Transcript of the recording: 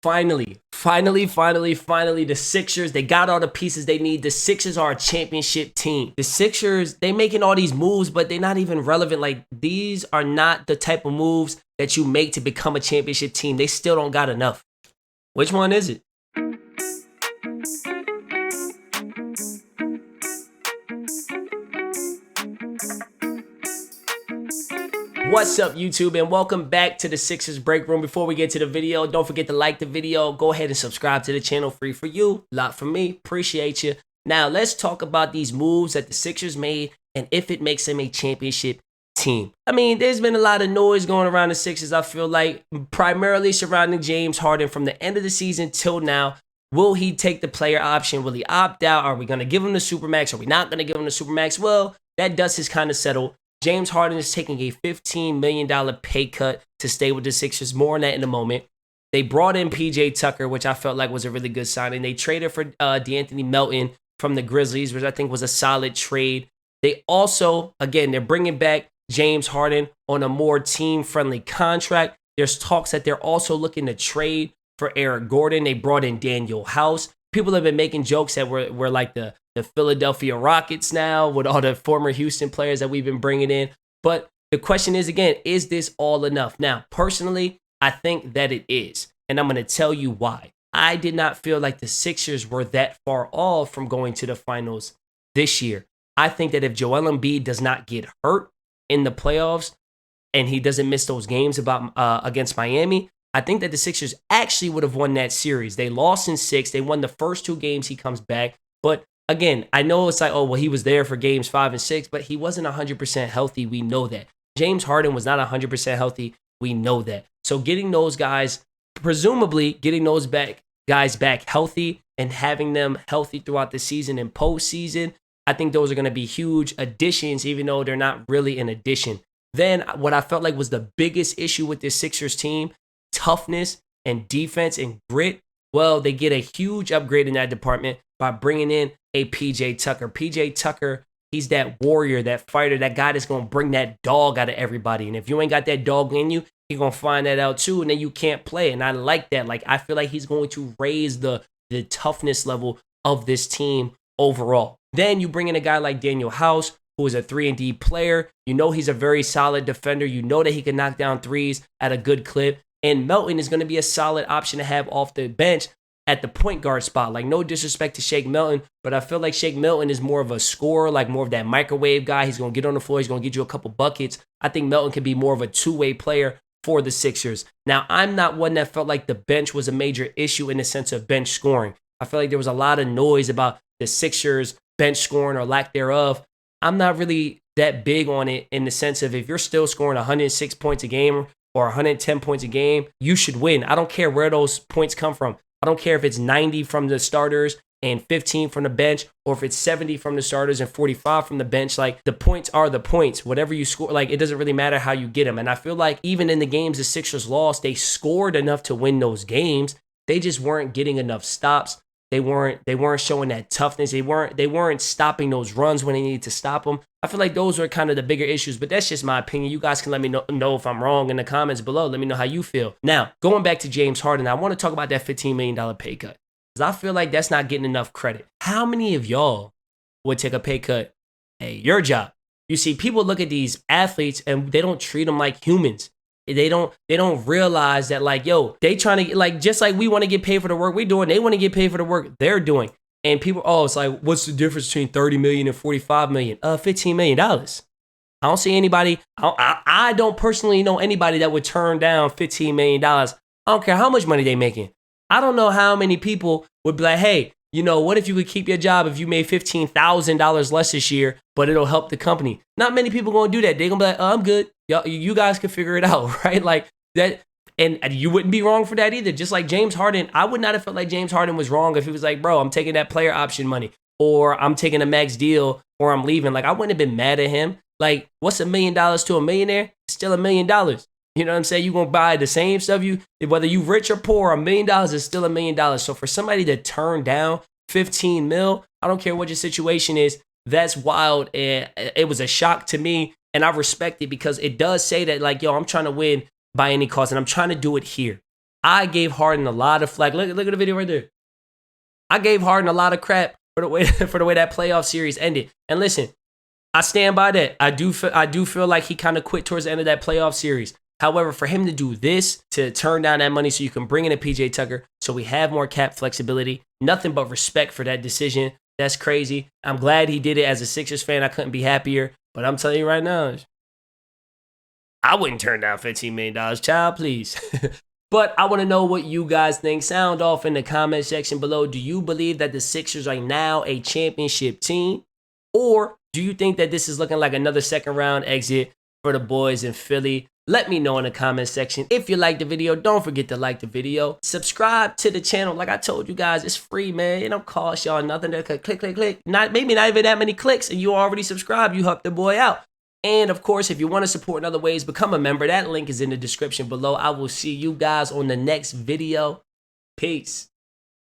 Finally, the Sixers, they got all the pieces they need. The Sixers are a championship team. The Sixers, they making all these moves, but they're not even relevant. Like, these are not the type of moves that you make to become a championship team. They still don't got enough. Which one is it? What's up, YouTube, and welcome back to the Sixers Break Room. Before we get to the video, don't forget to like the video. Go ahead and subscribe to the channel. Free for you, lot for me. Appreciate you. Now, let's talk about these moves that the Sixers made and if it makes them a championship team. I mean, there's been a lot of noise going around the Sixers, I feel like, primarily surrounding James Harden from the end of the season till now. Will he take the player option? Will he opt out? Are we going to give him the Supermax? Are we not going to give him the Supermax? Well, that dust is kind of settled. James Harden is taking a $15 million pay cut to stay with the Sixers. More on that in a moment. They brought in PJ Tucker, which I felt like was a really good signing. They traded for De'Anthony Melton from the Grizzlies, which I think was a solid trade. They also, again, they're bringing back James Harden on a more team-friendly contract. There's talks that they're also looking to trade for Eric Gordon. They brought in Daniel House. People have been making jokes that we're like the Philadelphia Rockets now with all the former Houston players that we've been bringing in. But the question is, again, is this all enough? Now, personally, I think that it is. And I'm going to tell you why. I did not feel like the Sixers were that far off from going to the finals this year. I think that if Joel Embiid does not get hurt in the playoffs and he doesn't miss those games against Miami, I think that the Sixers actually would have won that series. They lost in 6. They won the first 2 games. He comes back. But again, I know it's like, oh, well, he was there for games 5 and 6, but he wasn't 100% healthy. We know that. James Harden was not 100% healthy. We know that. So getting those guys, presumably getting those guys back healthy and having them healthy throughout the season and postseason, I think those are going to be huge additions, even though they're not really an addition. Then what I felt like was the biggest issue with this Sixers team, toughness and defense and grit. Well, they get a huge upgrade in that department by bringing in a PJ Tucker. PJ Tucker, he's that warrior, that fighter, that guy that's going to bring that dog out of everybody. And if you ain't got that dog in you, you're going to find that out too, and then you can't play. And I like that. Like, I feel like he's going to raise the toughness level of this team overall. Then you bring in a guy like Daniel House, who is a 3-and-D player. You know he's a very solid defender. You know that he can knock down threes at a good clip. And Melton is going to be a solid option to have off the bench at the point guard spot. Like, no disrespect to Shake Milton, but I feel like Shake Milton is more of a scorer, like more of that microwave guy. He's going to get on the floor. He's going to get you a couple buckets. I think Melton can be more of a two-way player for the Sixers. Now, I'm not one that felt like the bench was a major issue in the sense of bench scoring. I feel like there was a lot of noise about the Sixers bench scoring or lack thereof. I'm not really that big on it in the sense of if you're still scoring 106 points a game or 110 points a game, you should win. I don't care where those points come from. I don't care if it's 90 from the starters and 15 from the bench, or if it's 70 from the starters and 45 from the bench. Like, the points are the points. Whatever you score, like, it doesn't really matter how you get them. And I feel like even in the games the Sixers lost, they scored enough to win those games. They just weren't getting enough stops. They weren't showing that toughness. They weren't stopping those runs when they needed to stop them. I feel like those were kind of the bigger issues, but that's just my opinion. You guys can let me know if I'm wrong in the comments below. Let me know how you feel. Now, going back to James Harden, I want to talk about that $15 million pay cut, because I feel like that's not getting enough credit. How many of y'all would take a pay cut at your job? You see, people look at these athletes and they don't treat them like humans. They don't realize that, like, yo, they trying to, like, just like we want to get paid for the work we're doing, they want to get paid for the work they're doing. And people, oh, it's like, what's the difference between 30 million and 45 million? $15 million. I don't see anybody, I don't personally know anybody that would turn down $15 million. I don't care how much money they making. I don't know how many people would be like, hey, you know, what if you could keep your job if you made $15,000 less this year, but it'll help the company? Not many people going to do that. They're going to be like, oh, I'm good. You guys can figure it out, right? Like that. And you wouldn't be wrong for that either. Just like James Harden, I would not have felt like James Harden was wrong if he was like, bro, I'm taking that player option money, or I'm taking a max deal, or I'm leaving. Like, I wouldn't have been mad at him. Like, what's $1 million to a millionaire? It's still $1 million. You know what I'm saying? You're going to buy the same stuff. Whether you rich or poor, $1 million is still $1 million. So for somebody to turn down 15 mil, I don't care what your situation is, that's wild. And it was a shock to me. And I respect it because it does say that, like, yo, I'm trying to win by any cost, and I'm trying to do it here. I gave Harden a lot of flack. Look at the video right there. I gave Harden a lot of crap for the way that playoff series ended. And listen, I stand by that. I do feel like he kind of quit towards the end of that playoff series. However, for him to do this, to turn down that money so you can bring in a PJ Tucker, so we have more cap flexibility, nothing but respect for that decision. That's crazy. I'm glad he did it. As a Sixers fan, I couldn't be happier. But I'm telling you right now, I wouldn't turn down $15 million. Child, please. But I want to know what you guys think. Sound off in the comment section below. Do you believe that the Sixers are now a championship team? Or do you think that this is looking like another second round exit for the boys in Philly? Let me know in the comment section. If you liked the video, don't forget to like the video. Subscribe to the channel. Like I told you guys, it's free, man. It don't cost y'all nothing. Click, click, click. Maybe not even that many clicks, and you already subscribed. You helped the boy out. And of course, if you want to support in other ways, become a member. That link is in the description below. I will see you guys on the next video. Peace.